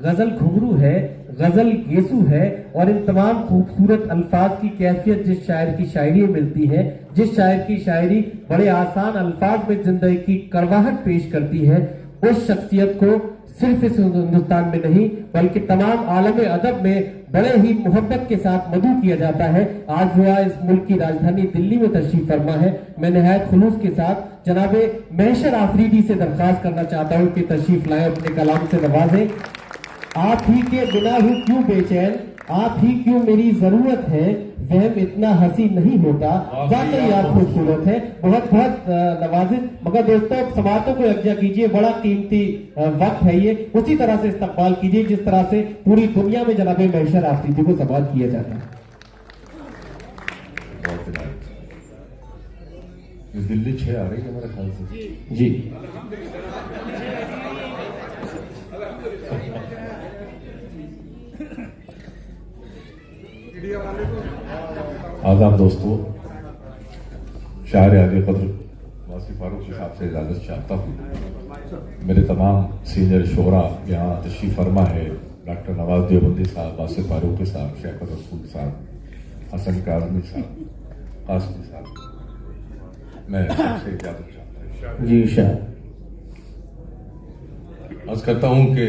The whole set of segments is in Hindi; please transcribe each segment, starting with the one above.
गजल घुंघरू है, गजल गेसू है, और इन तमाम खूबसूरत अल्फाज की कैफियत जिस शायर की शायरी में मिलती है, जिस शायर की शायरी बड़े आसान अल्फाज में जिंदगी की कड़वाहट पेश करती है, उस शख्सियत को सिर्फ इस हिंदुस्तान में नहीं बल्कि तमाम आलम अदब में बड़े ही मोहब्बत के साथ मदू किया जाता है। आज वह इस मुल्क की राजधानी दिल्ली में तशरीफ फरमा है। मैं निहायत खुलूस के साथ जनाबे महशर आफरीदी से दरख्वास्त करना चाहता हूं कि तशरीफ लाएं, अपने कलाम से नवाजें। आप ही के बिना हूं क्यों बेचैन, आप ही क्यों मेरी जरूरत है, वहम इतना हंसी नहीं होता, वाकई आप खूबसूरत है। बहुत बहुत नवाजिश। मगर दोस्तों समातों को यकजा कीजिए, बड़ा कीमती वक्त है ये, उसी तरह से इस्तकबाल कीजिए जिस तरह से पूरी दुनिया में जनाबे महशर आफरीदी को सवाल किया जाता है। दिल्ली 6 आ रही है मेरे ख्याल से जी। आदाब दोस्तों, शायर आगे कदर वासी फारूक साहब से इजाजत चाहता हूँ। मेरे तमाम सीनियर शोरा यहाँ तशरीफ फरमा है, डॉक्टर नवाज देवबंदी साहब, वासी फारूक साहब, शेख रसूल साहब, हसन काजमी साहब, कासमी साहब, मैं सबसे इजाजत चाहता हूँ। जी शाह। अर्ज करता हूँ कि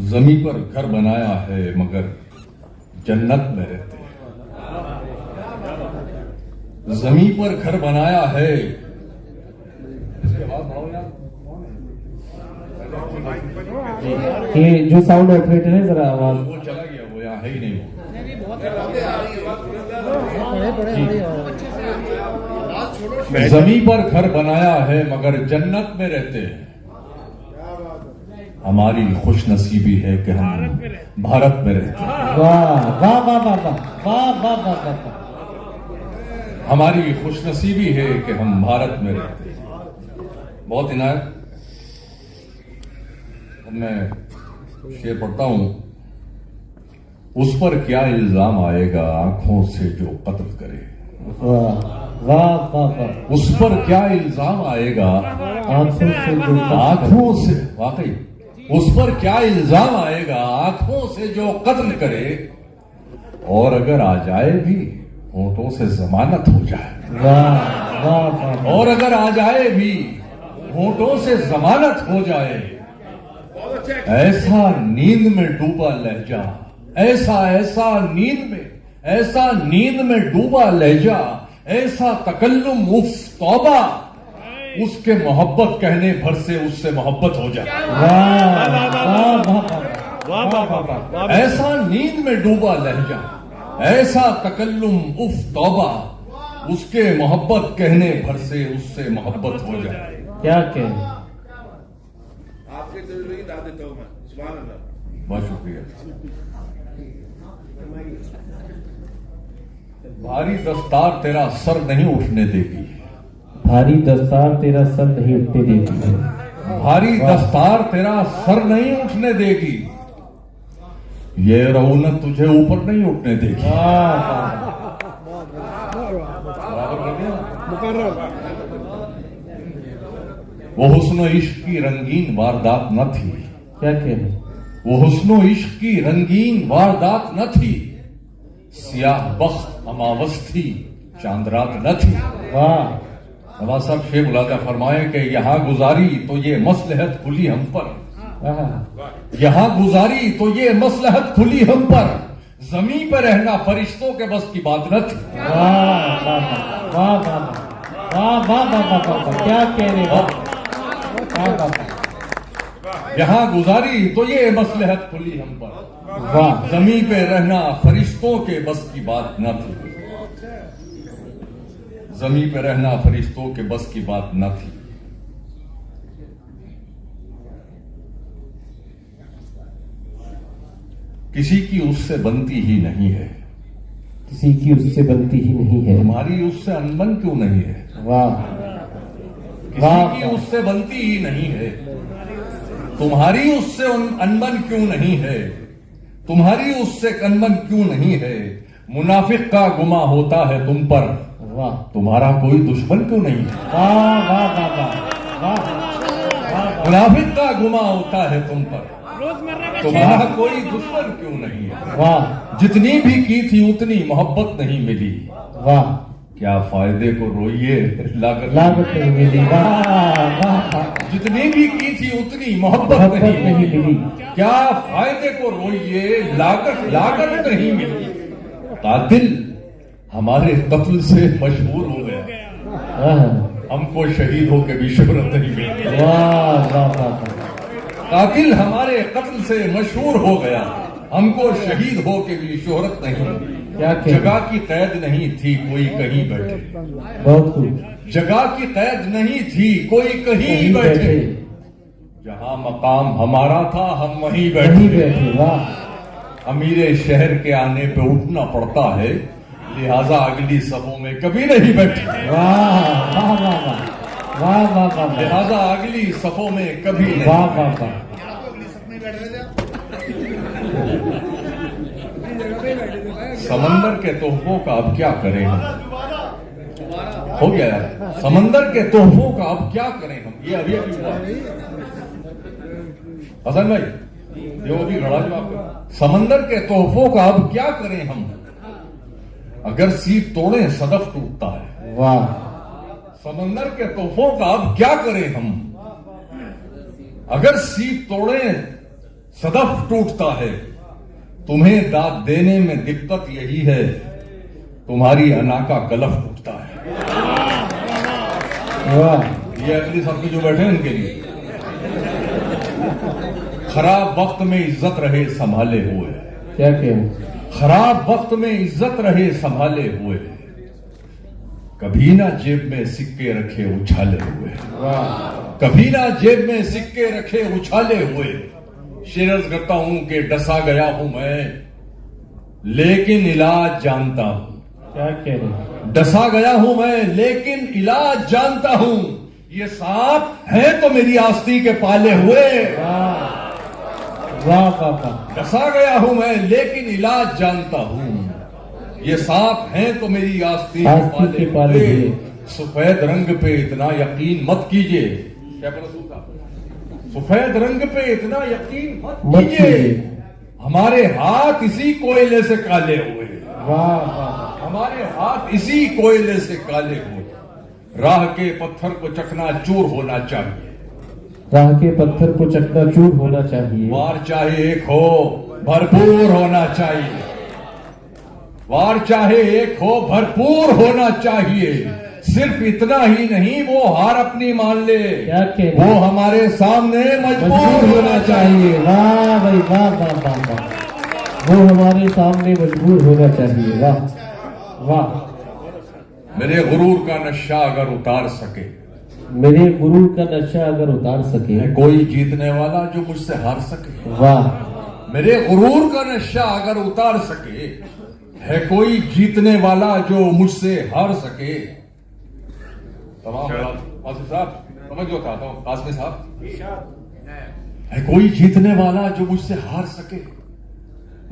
जमी पर घर बनाया है मगर जन्नत में रहते हैं। जमी पर घर बनाया है, इसके बाद ये जो साउंड ऑपरेटर है जरा आवाज, वो चला गया, वो यहाँ है ही नहीं। जमी पर घर बनाया है मगर जन्नत में रहते हैं। हमारी खुशनसीबी है कि हम भारत में रहते हैं। वाह वाह वाह वाह वाह वाह वाह वाह वाह। हमारी खुशनसीबी है कि हम भारत में रहते हैं। बहुत इनायत। मैं शेर पढ़ता हूं। उस पर क्या इल्जाम आएगा आंखों से जो कत्ल करे। वाह वाह वाह वाह। उस पर क्या इल्जाम आएगा आंखों से, वाकई उस पर क्या इल्जाम आएगा आंखों से जो कत्ल करे, और अगर आ जाए भी होठों से जमानत हो जाए। वाह वाह वाह। और अगर आ जाए भी होठों से जमानत हो जाए। ऐसा नींद में डूबा लहजा, ऐसा ऐसा ऐसा नींद में डूबा लहजा, ऐसा तकल्लुम उफ तौबा, उसके मोहब्बत कहने भर से उससे मोहब्बत हो जाए। ऐसा नींद में डूबा लहजा, ऐसा तकल्लुम उफ तौबा, उसके मोहब्बत कहने भर से उससे मोहब्बत हो जाए। क्या कहें आपके तजुर्बे दाद देता हूं मैं। सुभान अल्लाह। बहुत शुक्रिया। भारी दस्तार तेरा सर नहीं उठने देगी। भारी दस्तार तेरा सर नहीं उठने देगी। भारी दस्तार तेरा सर नहीं उठने देगी। ये रौनक तुझे ऊपर नहीं उठने देगी। वो हुस्नो इश्क की रंगीन वारदात न थी। क्या कहें वो हुस्नो इश्क की रंगीन वारदात न थी। सियाह बख्त अमावस थी, चांदरात न थी। वाह। नवाज साहब शेख मुलाजा फरमाए कि यहाँ गुजारी तो ये मसलहत खुली हम पर। यहाँ गुजारी तो ये मसलहत खुली हम पर। जमीन पर रहना फरिश्तों के बस की बात न थी। वाह वाह वाह वाह वाह वाह। क्या कह रहे हो। यहाँ गुजारी तो ये मसलहत खुली हम पर। वाह। जमीन पे रहना फरिश्तों के बस की बात न थी। जमीन पे रहना फरिश्तों के बस की बात न थी। किसी की उससे बनती ही नहीं है। किसी की उससे बनती ही नहीं है। तुम्हारी उससे अनबन क्यों नहीं है। वाह। किसी की उससे बनती ही नहीं है। तुम्हारी उससे अनबन क्यों नहीं है। तुम्हारी उससे अनबन क्यों नहीं है। मुनाफिक का गुमा होता है तुम पर। वाह। तुम्हारा कोई दुश्मन क्यों नहीं है। वाह वाह वाह वाह। मुनाफिक का गुमा होता है तुम पर। तुम्हारा कोई दुश्मन क्यों नहीं है। वाह जितनी भी की थी उतनी मोहब्बत नहीं मिली। वाह, क्या फायदे को रोइए लागत लागत नहीं मिली। वाह वाह, जितनी भी की थी उतनी मोहब्बत मोहब्बत नहीं नहीं मिली। मिली। क्या फायदे को रोइए लागत नहीं मिली। कातिल हमारे कत्ल से मशहूर हो गया, वाह हमको शहीद होकर भी शोहरत नहीं मिली। वाह वाह वाह, कातिल हमारे कत्ल से मशहूर हो गया, हमको शहीद होकर भी शोहरत नहीं मिली। क्या जगह की कैद नहीं थी कोई कहीं बैठे, बहुत खूब। जगह की कैद नहीं थी कोई कहीं बैठे। जहां मकाम हमारा था हम वहीं वहीं बैठे। बैठे। वाह अमीरे शहर के आने पे उठना पड़ता है, लिहाजा अगली सफों में कभी नहीं बैठे। वाह वाह वाह वाह वाह वाह वाह, लिहाजा अगली सफों में कभी नहीं। वाह वाह वाह, समंदर के तोहफों का अब क्या करें हम। हो गया यार, समंदर के तोहफों का अब क्या करें हम। ये अभी हुआ हसन भाई, ये वो भी घड़ा जवाब कर। समंदर के तोहफों का अब क्या करें हम, अगर सीप तोड़े सदफ टूटता है। वाह, समंदर के तोहफों का अब क्या करें हम, अगर सीप तोड़े सदफ टूटता है। तुम्हें दाद देने में दिक्कत यही है, तुम्हारी अना का गलफ टूटता है। वाह, ये अगली सब जो बैठे हैं उनके लिए। खराब वक्त में इज्जत रहे संभाले हुए, क्या कहूं। खराब वक्त में इज्जत रहे संभाले हुए, कभी ना जेब में सिक्के रखे उछाले हुए। वाह, कभी ना जेब में सिक्के रखे उछाले हुए। शेरज करता हूं कि डसा गया हूं मैं, लेकिन इलाज जानता हूं। क्या कह रहे। डसा गया हूं मैं लेकिन इलाज जानता हूं। ये सांप है तो मेरी आस्ती के पाले हुए। वाह वाह वाह वाह, डसा गया हूं मैं लेकिन इलाज जानता हूं। ये सांप है तो मेरी आस्ती के पाले हुए। सफेद रंग पे इतना यकीन मत कीजिए। क्या रसूल साहब, सफेद रंग पे इतना यकीन मत मत कीजिए, कीजिए। हमारे हाथ इसी कोयले से काले हुए। वाह वाह, हमारे हाथ इसी कोयले से काले हुए। राह के पत्थर को चकनाचूर होना चाहिए। राह के पत्थर को चकनाचूर होना चाहिए। वार चाहे एक हो भरपूर होना चाहिए। वार चाहे एक हो भरपूर होना चाहिए। सिर्फ इतना ही नहीं, वो हार अपनी मान ले, क्या कह रहे। वो हमारे सामने मजबूर होना चाहिए। वाह भाई वाह वाह वाह वाह, वो हमारे सामने मजबूर होना चाहिए। वाह वाह, मेरे गुरूर का नशा अगर उतार सके, मेरे गुरु का नशा अगर उतार सके। है कोई जीतने वाला जो मुझसे हार सके। वाह, मेरे गुरूर का नशा अगर उतार सके, है कोई जीतने वाला जो मुझसे हार सके। तमाम आसिफ साहब समझ था कासमी साहब, है कोई जीतने वाला जो मुझसे हार सके।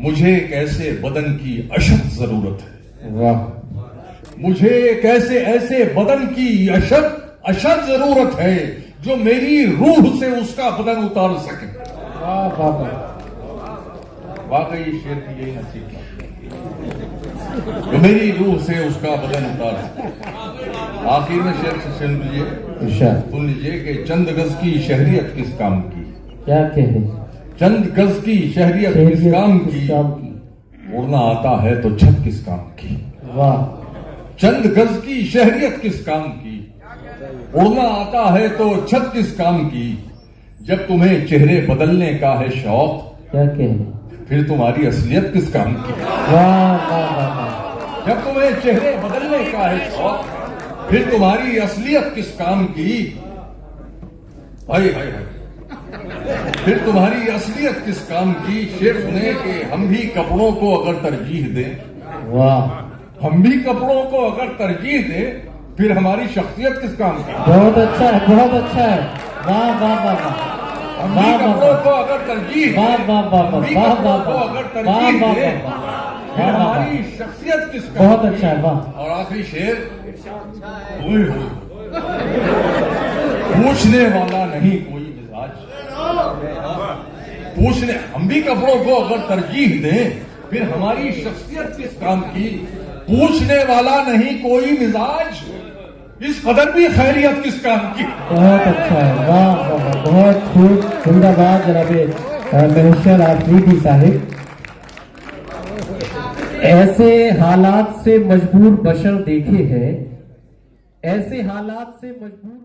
मुझे एक ऐसे बदन की अशद जरूरत है। वाह, मुझे एक ऐसे बदन की अशद जरूरत है जो मेरी रूह से उसका बदन उतार सके। वाह वाह वाह, वाकई शेर की यही नसीब है, जो मेरी रूह से उसका बदन उतार सके। आखिर में शेर से सुन लीजिए कि चंद गज की शहरियत किस काम की। क्या कह रहे। चंद गज की शहरियत किस काम की, उड़ना आता है तो छत किस काम की। वाह, चंद गज की शहरियत किस काम की, उड़ना आता है तो छत किस काम की। जब तुम्हें चेहरे बदलने का है शौक, क्या कह रहे। फिर तुम्हारी असलियत किस काम की। वाह वाह वाह वाह, जब तुम्हें चेहरे बदलने का है शौक, फिर तुम्हारी असलियत किस काम की। हाय हाय हाय, फिर तुम्हारी असलियत किस काम की। शेर सुने कि हम भी कपड़ों को अगर तरजीह दें। वाह, हम भी कपड़ों को अगर तरजीह दें, फिर हमारी शख्सियत किस काम की। बहुत अच्छा है, बहुत अच्छा है। वाह वाह वाह वाह, हम भी कपड़ों को अगर तरजीह वाह वाह वाह वाह, हम भी वाह कपड़ों वाह को वाह, अगर वाह तरजीह वाह दें, वाह, फिर वाह वाह, हमारी शख्सियत किस काम बहुत की। अच्छा है। वाह, और आखिरी शेर, ओए होए, पूछने वाला नहीं कोई मिजाज, पूछने, हम भी कपड़ों को अगर तरजीह दें फिर हमारी शख्सियत किस काम की? पूछने वाला नहीं कोई मिजाज, इस कदर भी खैरियत किस काम की? बहुत अच्छा है, वाह वाह, बहुत खूब, जिंदाबाद जनाब महेश्वर आफरीदी साहिब। ऐसे हालात से मजबूर बशर देखे हैं, ऐसे हालात से मजबूर